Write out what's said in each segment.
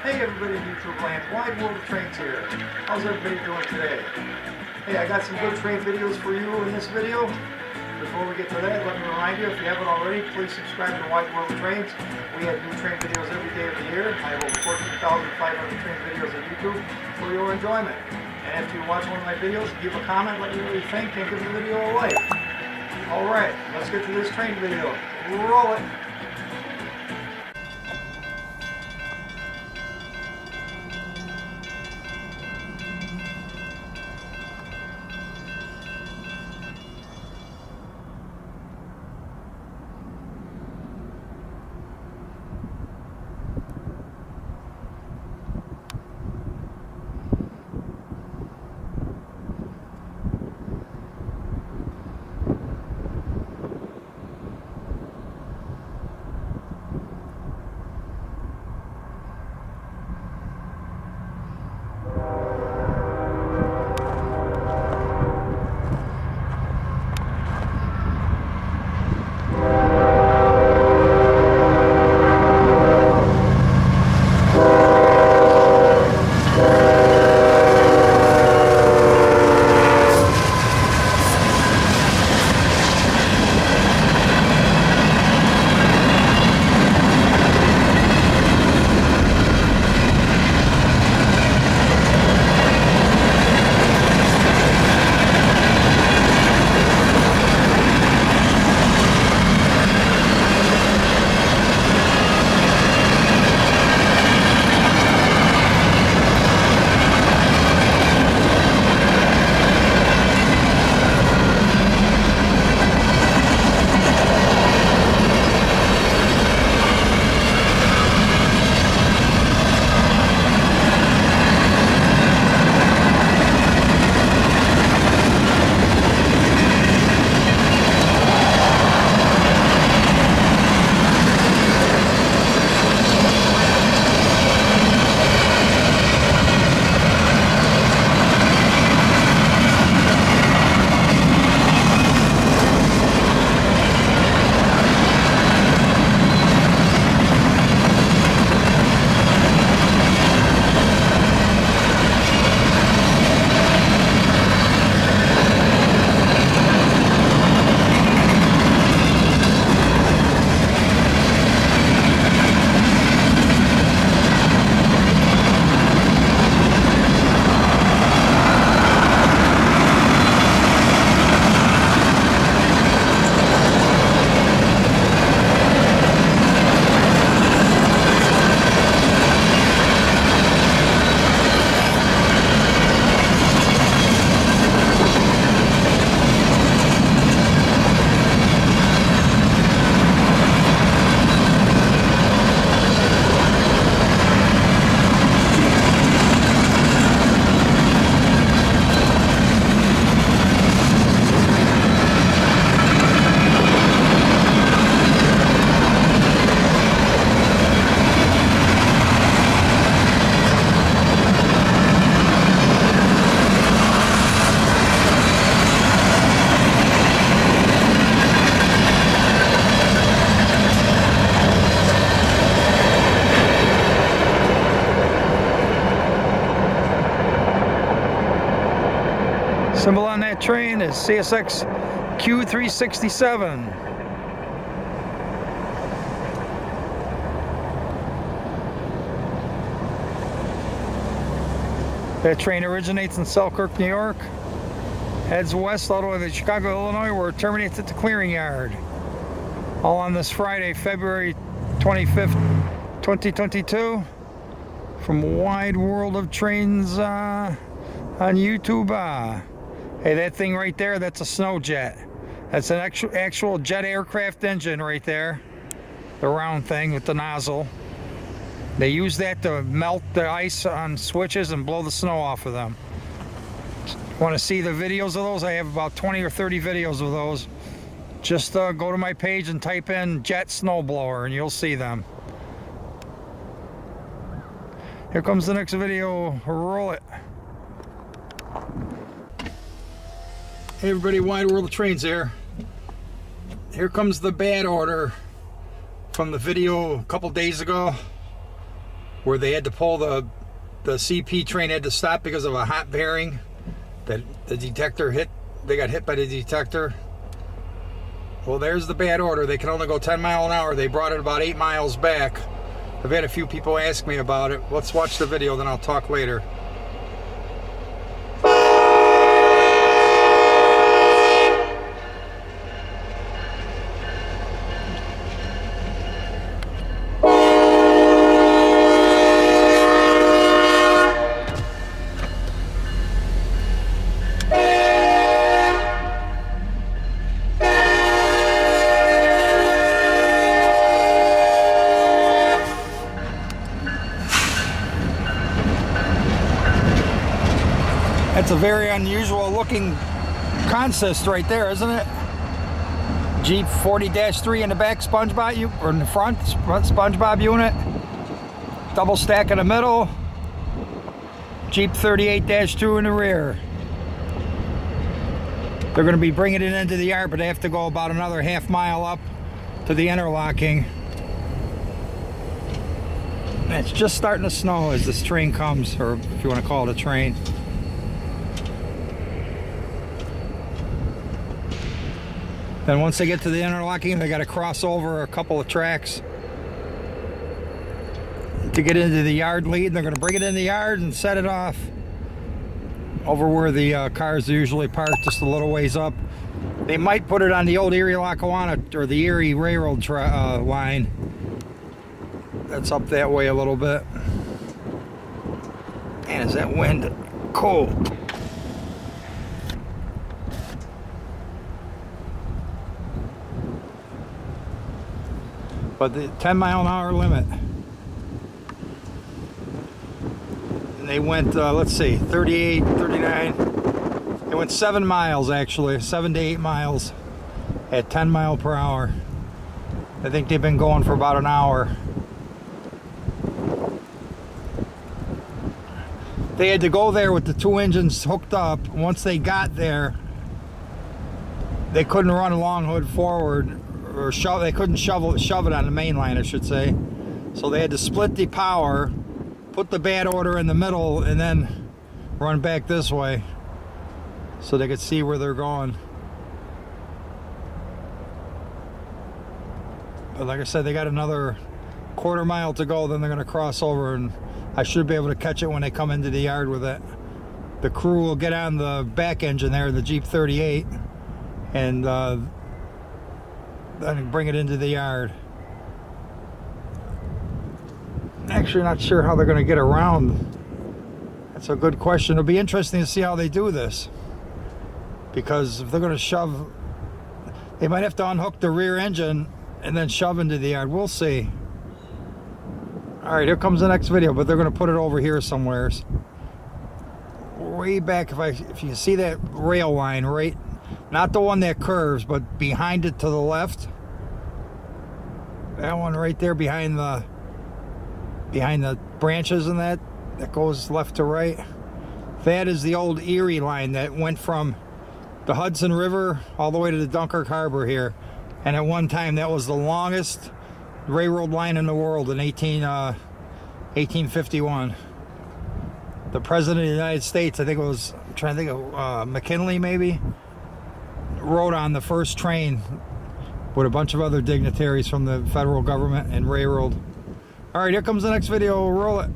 Hey everybody in YouTube land, Wide World of Trains here. How's everybody doing today? Hey, I got some good train videos for you in this video. Before we get to that, let me remind you, if you haven't already, please subscribe to Wide World of Trains. We have new train videos every day of the year. I have over 14,500 train videos on YouTube for your enjoyment. And after you watch one of my videos, give a comment, let me know what you think, and give the video a like. Alright, let's get to this train video. Roll it! Symbol on that train is CSX Q367. That train originates in Selkirk, New York, heads west all the way to Chicago, Illinois, where it terminates at the clearing yard. All on this Friday, February 25th, 2022, from Wide World of Trains on YouTube. Hey, that thing right there, that's a snow jet. That's an actual jet aircraft engine right there. The round thing with the nozzle. They use that to melt the ice on switches and blow the snow off of them. Want to see the videos of those? I have about 20 or 30 videos of those. Just go to my page and type in jet snowblower and you'll see them. Here comes the next video. Roll it. Hey everybody, Wide World of Trains here. Here comes the bad order from the video a couple days ago. where they had to pull the CP train had to stop because of a hot bearing that the detector hit. They got hit by the detector. Well, there's the bad order. They can only go 10 miles an hour. They brought it about 8 miles back. I've had a few people ask me about it. Let's watch the video, then I'll talk later. That's a very unusual looking consist right there, isn't it? Jeep 40-3 in the back, SpongeBob, or in the front SpongeBob unit. Double stack in the middle. Jeep 38-2 in the rear. They're going to be bringing it into the yard, but they have to go about another half mile up to the interlocking. And it's just starting to snow as this train comes, or if you want to call it a train. Then once they get to the interlocking, they got to cross over a couple of tracks to get into the yard lead. They're going to bring it in the yard and set it off over where the cars are usually parked, just a little ways up. They might put it on the old Erie-Lackawanna or the Erie Railroad line. That's up that way a little bit. Man, is that wind cold. But the 10-mile-an-hour limit. And they went, let's see, 38, 39. They went 7 miles actually, 7 to 8 miles at 10 miles per hour. I think they've been going for about an hour. They had to go there with the 2 engines hooked up. Once they got there, they couldn't run a long hood forward. Or they couldn't shove it on the main line, I should say. So they had to split the power, put the bad order in the middle, and then run back this way so they could see where they're going. But like I said, they got another quarter mile to go, then they're going to cross over, and I should be able to catch it when they come into the yard with it. The crew will get on the back engine there, the Jeep 38, and then bring it into the yard. Actually, not sure how they're going to get around. That's a good question. It'll be interesting to see how they do this, because if they're going to shove, they might have to unhook the rear engine and then shove into the yard. We'll see. All right, here comes the next video, but they're going to put it over here somewhere. Way back, if you see that rail line, right? Not the one that curves, but behind it to the left. That one right there behind the branches and that goes left to right. That is the old Erie line that went from the Hudson River all the way to the Dunkirk Harbor here. And at one time, that was the longest railroad line in the world in 1851. The President of the United States, I think it was, I'm trying to think of McKinley maybe, rode on the first train with a bunch of other dignitaries from the federal government and railroad. All right, here comes the next video. We'll roll it.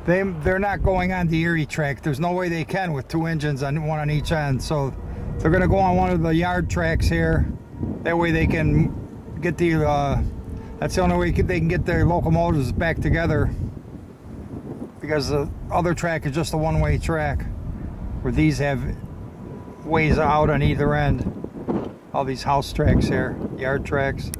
They're not going on the Erie track. There's no way they can with 2 engines on one on each end. So they're going to go on one of the yard tracks here. That way they can get the, that's the only way they can get their locomotives back together, because the other track is just a one-way track, where these have ways out on either end. All these house tracks here, yard tracks.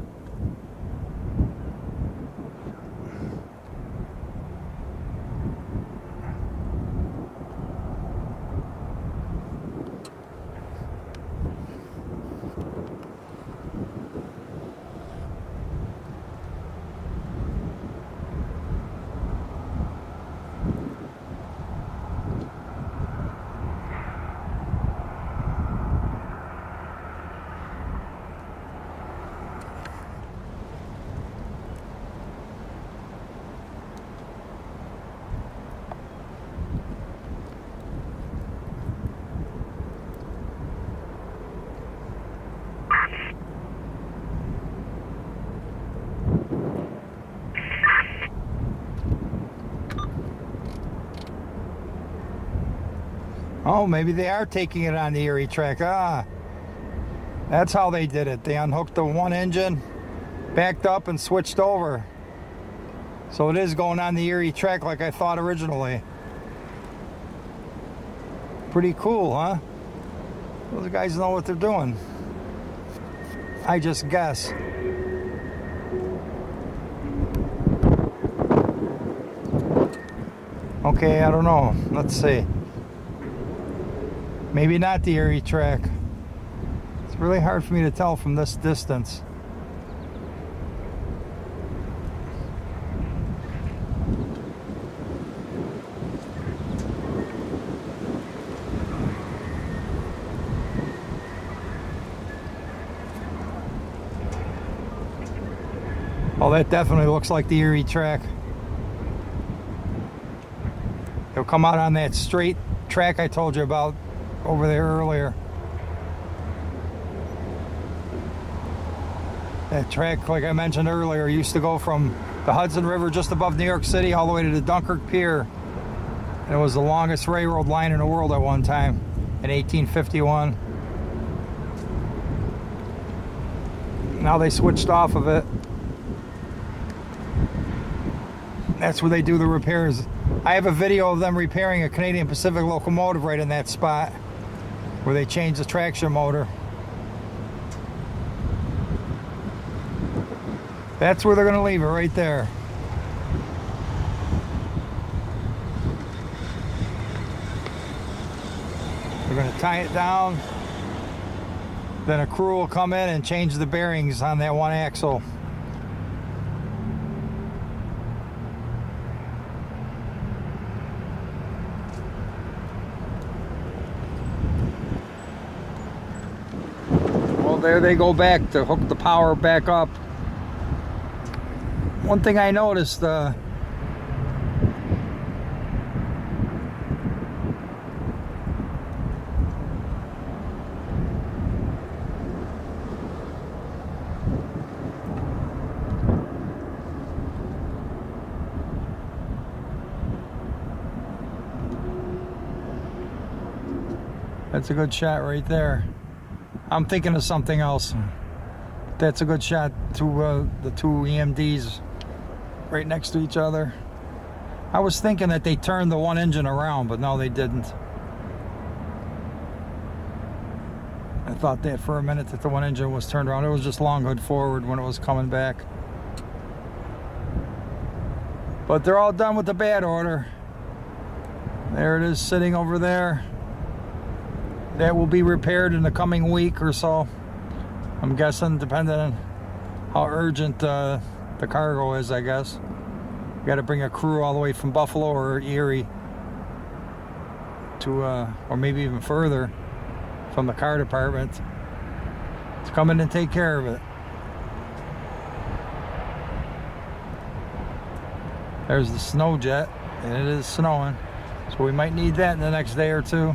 Oh, maybe they are taking it on the Erie track. Ah, that's how they did it. They unhooked the one engine, backed up, and switched over. So it is going on the Erie track like I thought originally. Pretty cool, huh? Those guys know what they're doing. I just guess. Okay, I don't know. Let's see. Maybe not the Erie track. It's really hard for me to tell from this distance. Oh, that definitely looks like the Erie track. They'll come out on that straight track I told you about over there earlier. That track, like I mentioned earlier, used to go from the Hudson River just above New York City all the way to the Dunkirk Pier. And it was the longest railroad line in the world at one time in 1851. Now they switched off of it. That's where they do the repairs. I have a video of them repairing a Canadian Pacific locomotive right in that spot where they changed the traction motor. That's where they're going to leave it, right there. They're going to tie it down. Then a crew will come in and change the bearings on that one axle. There they go back to hook the power back up. One thing I noticed, that's a good shot right there. I'm thinking of something else. That's a good shot to the two EMDs right next to each other. I was thinking that they turned the one engine around, but no, they didn't. I thought that for a minute that the one engine was turned around. It was just long hood forward when it was coming back. But they're all done with the bad order. There it is sitting over there. That will be repaired in the coming week or so. I'm guessing, depending on how urgent the cargo is, I guess. Got to bring a crew all the way from Buffalo or Erie to, or maybe even further from the car department to come in and take care of it. There's the snow jet, and it is snowing, so we might need that in the next day or two.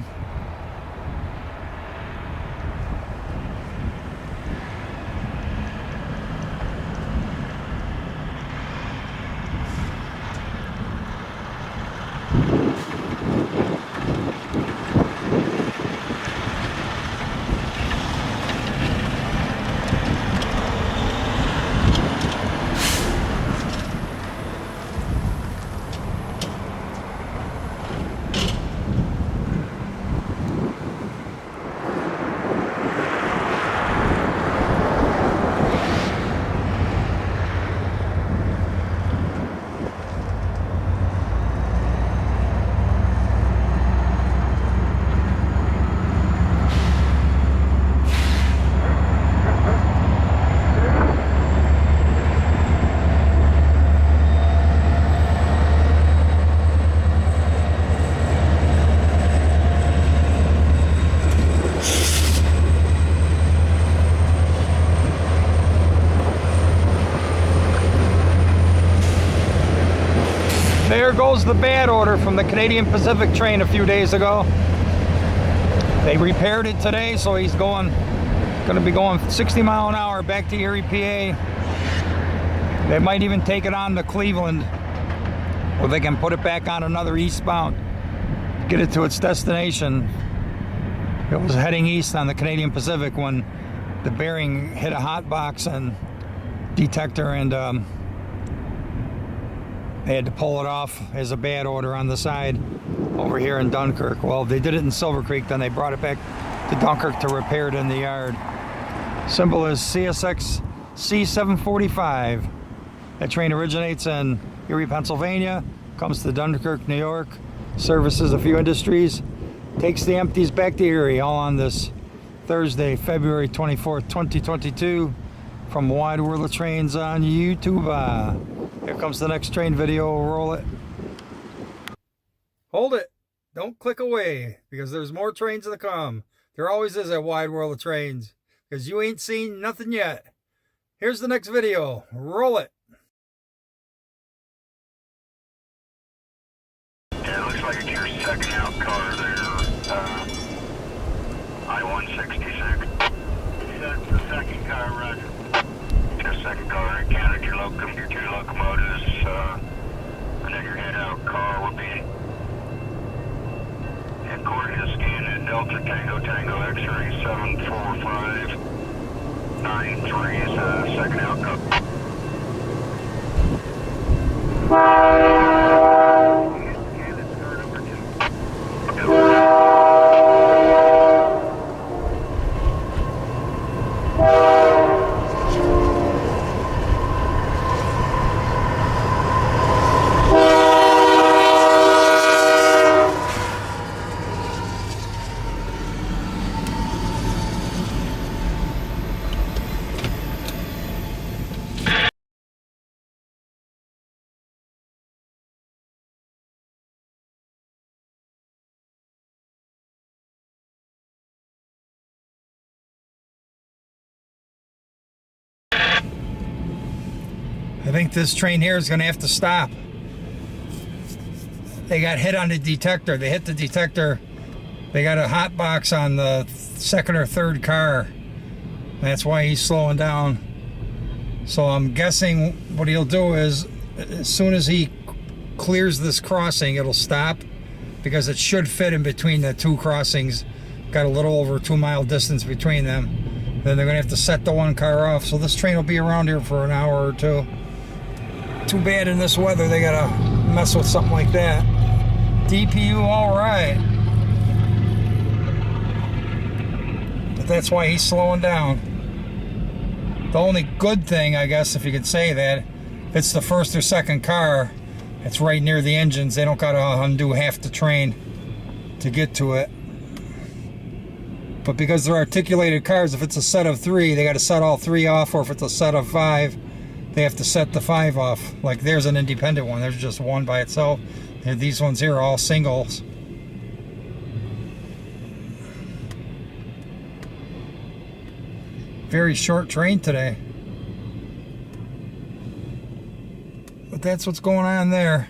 There goes the bad order from the Canadian Pacific train a few days ago. They repaired it today, so he's going to be going 60 mile an hour back to Erie, PA. They might even take it on to Cleveland, or they can put it back on another eastbound. get it to its destination. It was heading east on the Canadian Pacific when the bearing hit a hot box and detector, and they had to pull it off as a bad order on the side over here in Dunkirk. Well, they did it in Silver Creek, then they brought it back to Dunkirk to repair it in the yard. Symbol is CSX C745. That train originates in Erie, Pennsylvania, comes to Dunkirk, New York, services a few industries, takes the empties back to Erie, all on this Thursday, February 24th, 2022, from Wide World of Trains on YouTube. Here comes the next train video. Roll it. Hold it. Don't click away, because there's more trains to come. There always is at Wide World of Trains, because you ain't seen nothing yet. Here's the next video. Roll it. Yeah, it looks like it's your second out car there. I-166. That's the second car, Roger. Your second car, counted your two locomotives, and then your head out car will be according to scan at Delta Tango Tango X-ray 74593 is second out car. I think this train here is going to have to stop. They got hit on the detector. They hit the detector. They got a hot box on the second or third car. That's why he's slowing down. So I'm guessing what he'll do is, as soon as he clears this crossing, it'll stop, because it should fit in between the two crossings. Got a little over 2 mile distance between them. Then they're going to have to set the one car off. So this train will be around here for an hour or two. Too bad in this weather they got to mess with something like that. DPU, all right. But that's why he's slowing down. The only good thing, I guess, if you could say that, if it's the first or second car, it's right near the engines. They don't got to undo half the train to get to it. But because they're articulated cars, if it's a set of 3, they got to set all 3 off, or if it's a set of 5, they have to set the 5 off. Like there's an independent one. There's just one by itself. And these ones here are all singles. Very short train today. But that's what's going on there.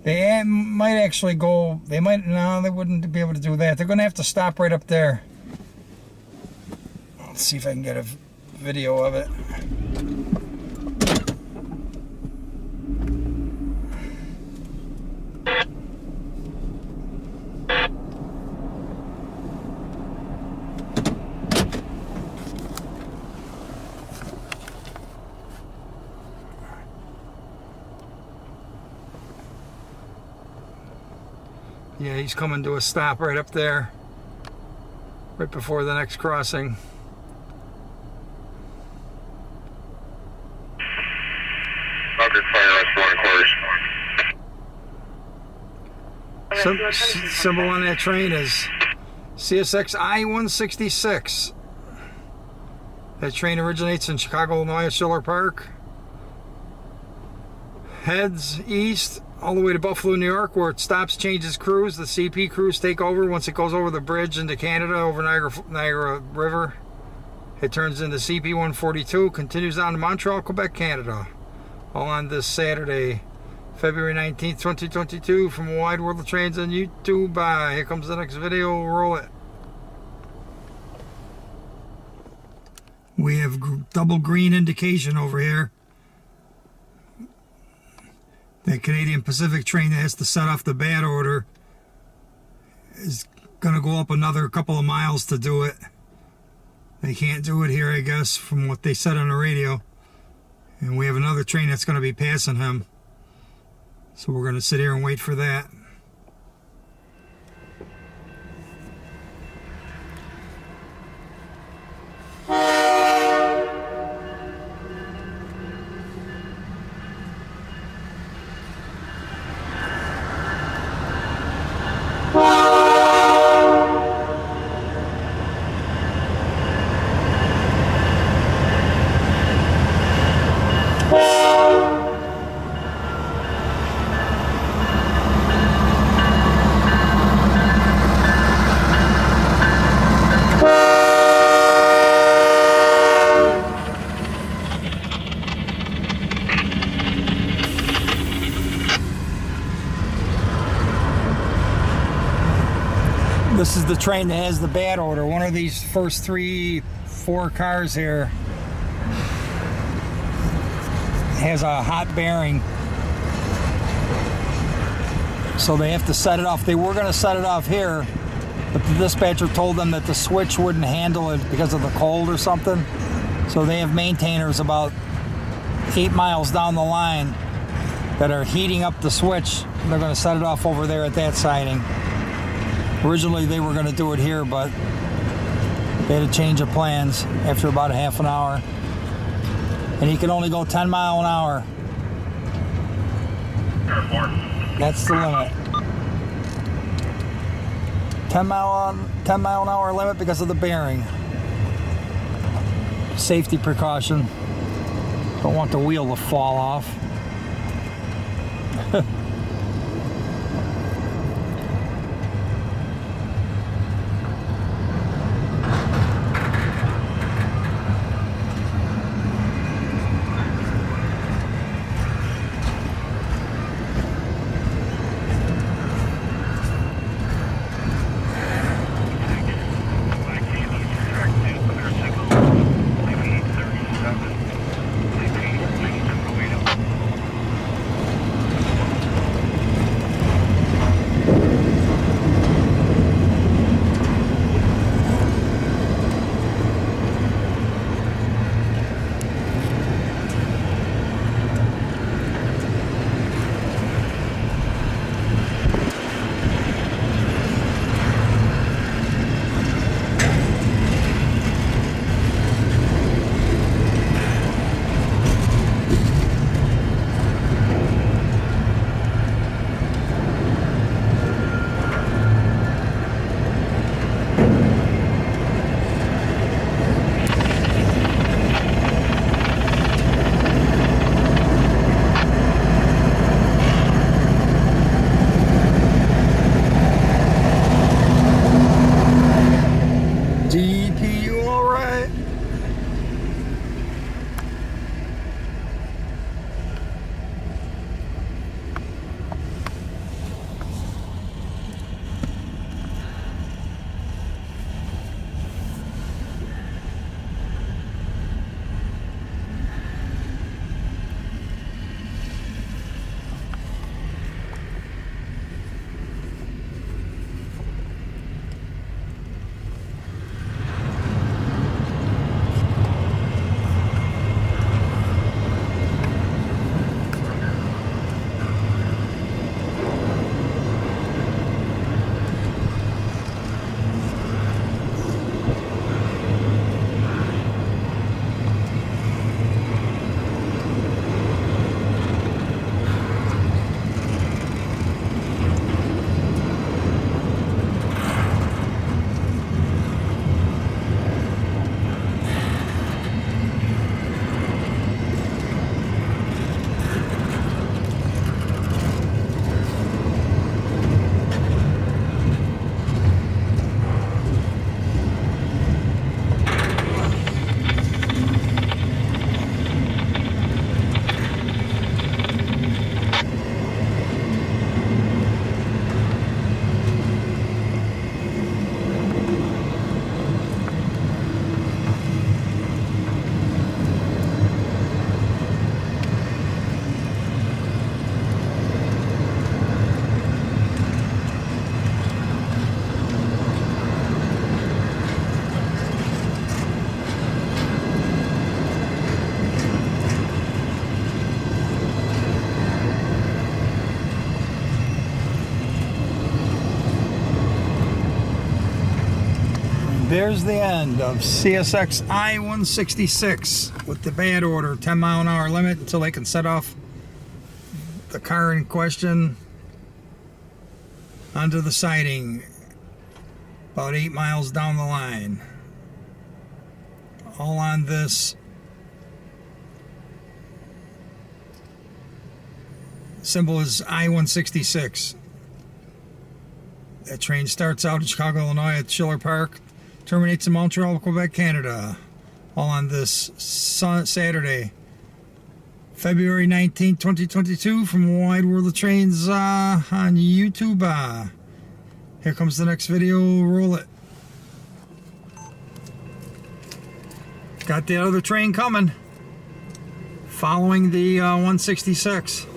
They might actually go, no, they wouldn't be able to do that. They're going to have to stop right up there. Let's see if I can get a video of it. Yeah, he's coming to a stop right up there, right before the next crossing. Symbol on that train is CSX I-166. That train originates in Chicago, Illinois, at Schiller Park. Heads east all the way to Buffalo, New York, where it stops, changes crews. The CP crews take over once it goes over the bridge into Canada, over Niagara River. It turns into CP 142, continues on to Montreal, Quebec, Canada. All on this Saturday, February 19th, 2022, from Wide World of Trains on YouTube. Here comes the next video. Roll it. We have double green indication over here. Canadian Pacific train that has to set off the bad order is going to go up another couple of miles to do it. They can't do it here, I guess, from what they said on the radio. And we have another train that's going to be passing him. So we're going to sit here and wait for that. This is the train that has the bad order. One of these first 3-4 cars here has a hot bearing. So they have to set it off. They were going to set it off here, but the dispatcher told them that the switch wouldn't handle it because of the cold or something. So they have maintainers about 8 miles down the line that are heating up the switch. They're going to set it off over there at that siding. Originally they were going to do it here, but they had a change of plans after about a half an hour. And he can only go 10 miles an hour. That's the limit. 10 mile an hour limit because of the bearing. Safety precaution. Don't want the wheel to fall off. There's the end of CSX I-166 with the bad order, 10-mile-an-hour limit until they can set off the car in question onto the siding about 8 miles down the line. All on this symbol is I-166. That train starts out in Chicago, Illinois at Schiller Park, terminates in Montreal, Quebec, Canada. All on this Saturday, February 19, 2022, from Wide World of Trains on YouTube. Here comes the next video. Roll it. Got the other train coming, following the 166.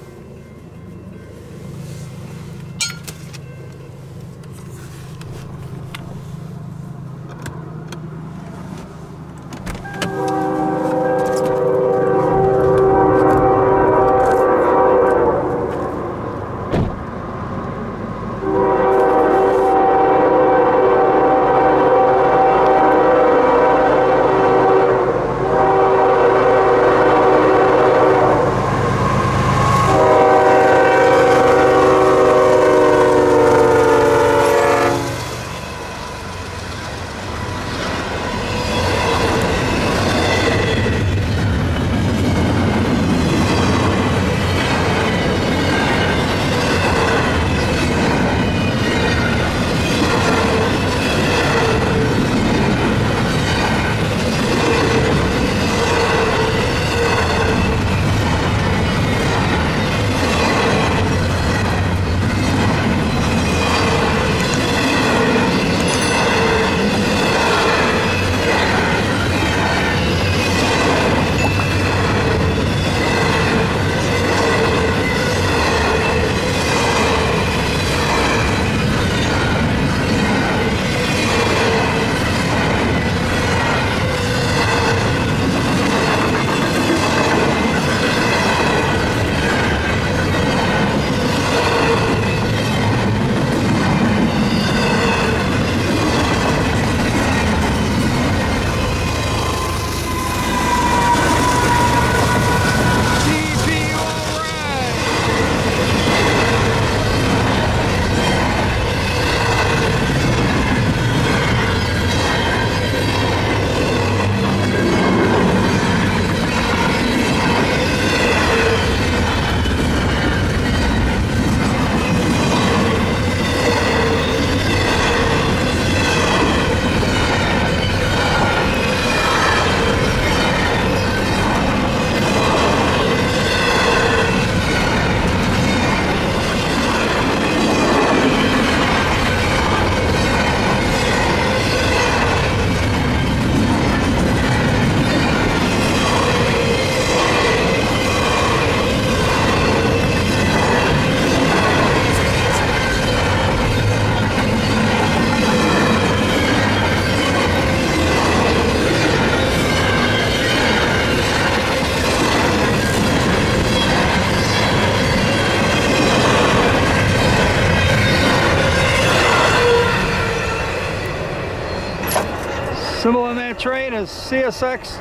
Symbol on that train is CSX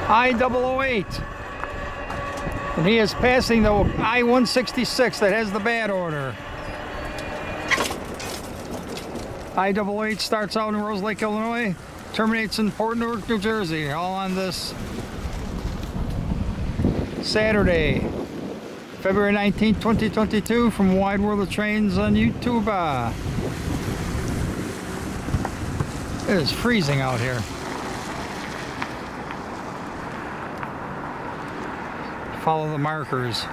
I-008. And he is passing the I-166 that has the bad order. I-008 starts out in Rose Lake, Illinois, terminates in Port Newark, New Jersey. All on this Saturday, February 19, 2022, from Wide World of Trains on YouTube. It is freezing out here. Follow the markers.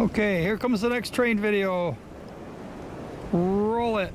Okay, here comes the next train video. Roll it.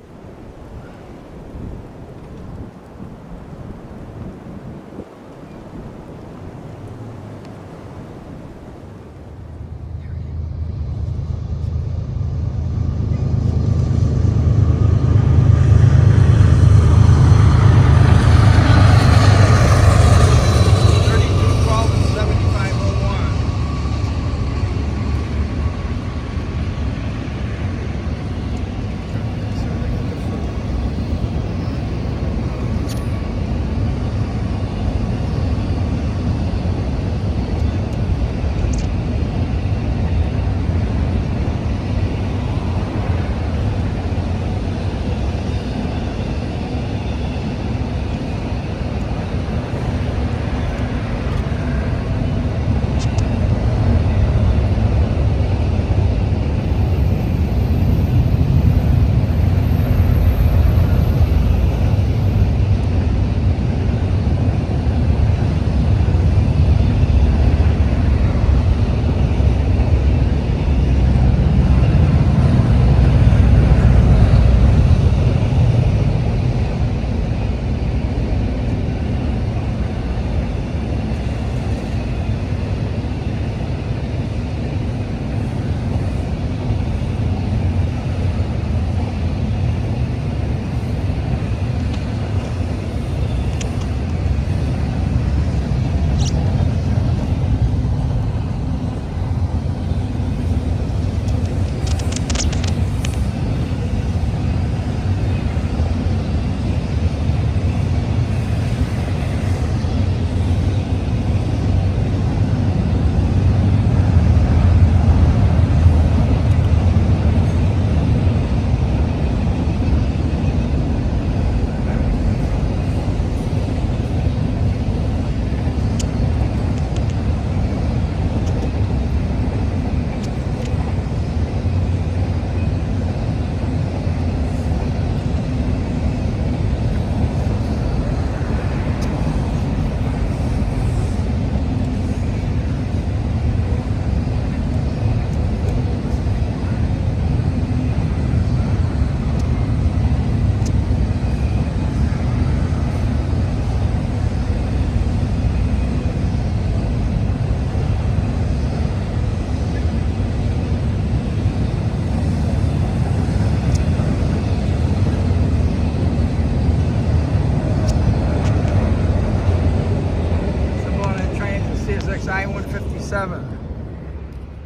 CSX I-157.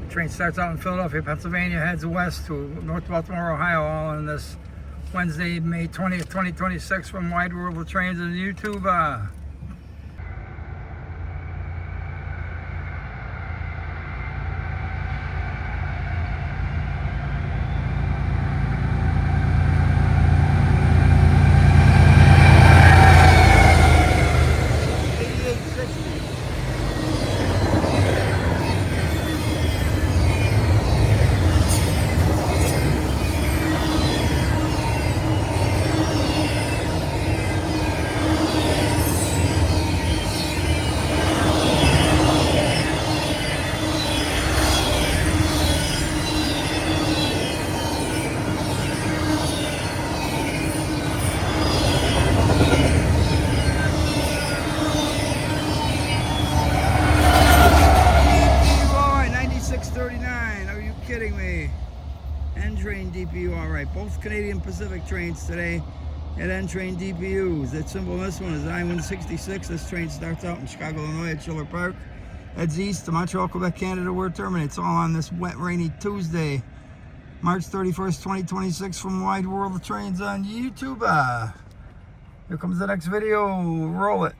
The train starts out in Philadelphia, Pennsylvania, heads west to North Baltimore, Ohio, all on this Wednesday, May 20th, 2026 from Wide World of Trains and YouTube. Kidding me? N-Train DPU, all right. Both Canadian Pacific trains today at N-Train DPUs. That symbol on this one is I-166. This train starts out in Chicago, Illinois at Schiller Park. Heads east to Montreal, Quebec, Canada, where it terminates. All on this wet, rainy Tuesday, March 31st, 2026 from Wide World of Trains on YouTube. Here comes the next video. Roll it.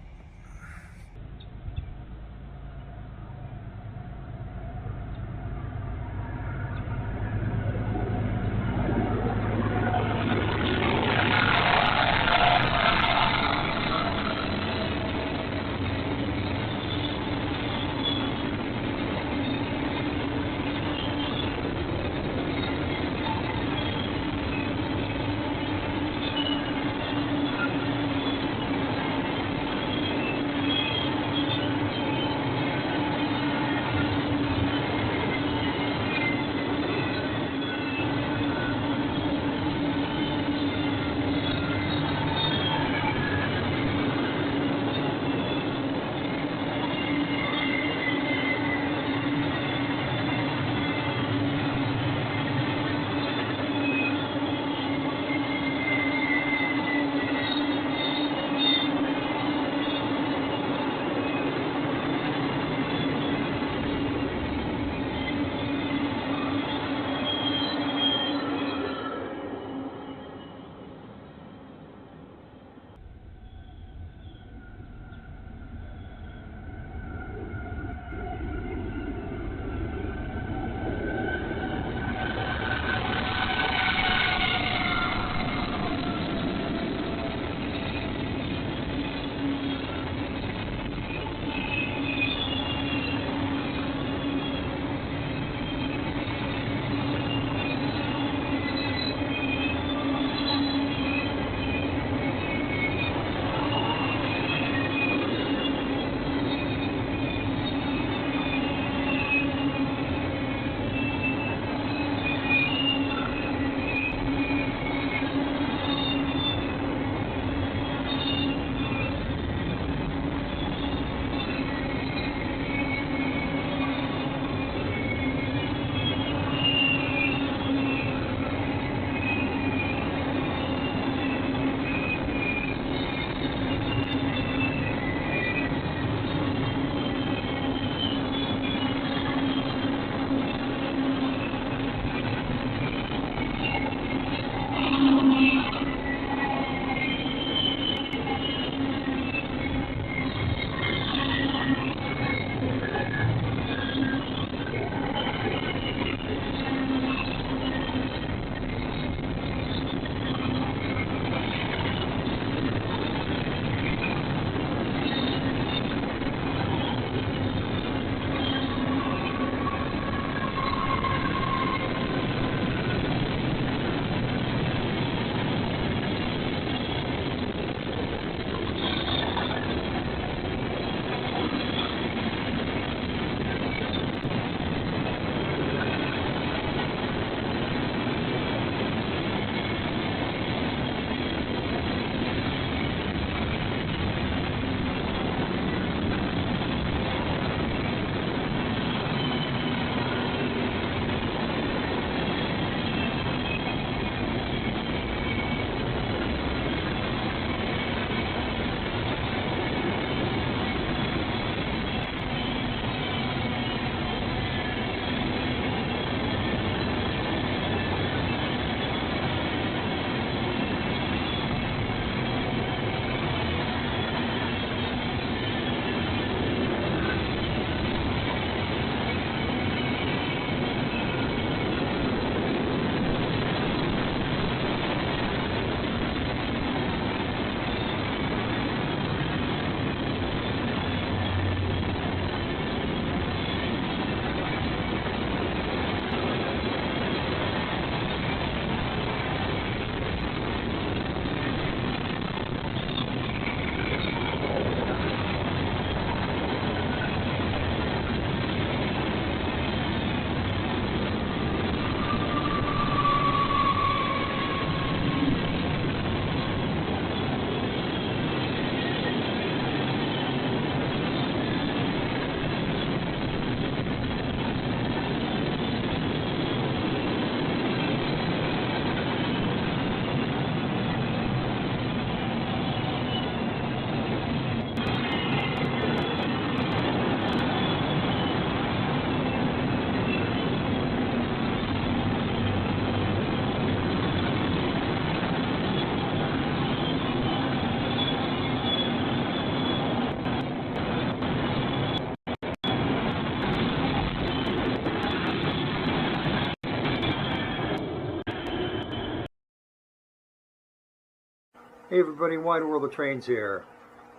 Hey everybody, Wide World of Trains here.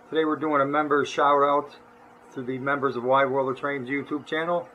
Today we're doing a member shout out to the members of Wide World of Trains YouTube channel.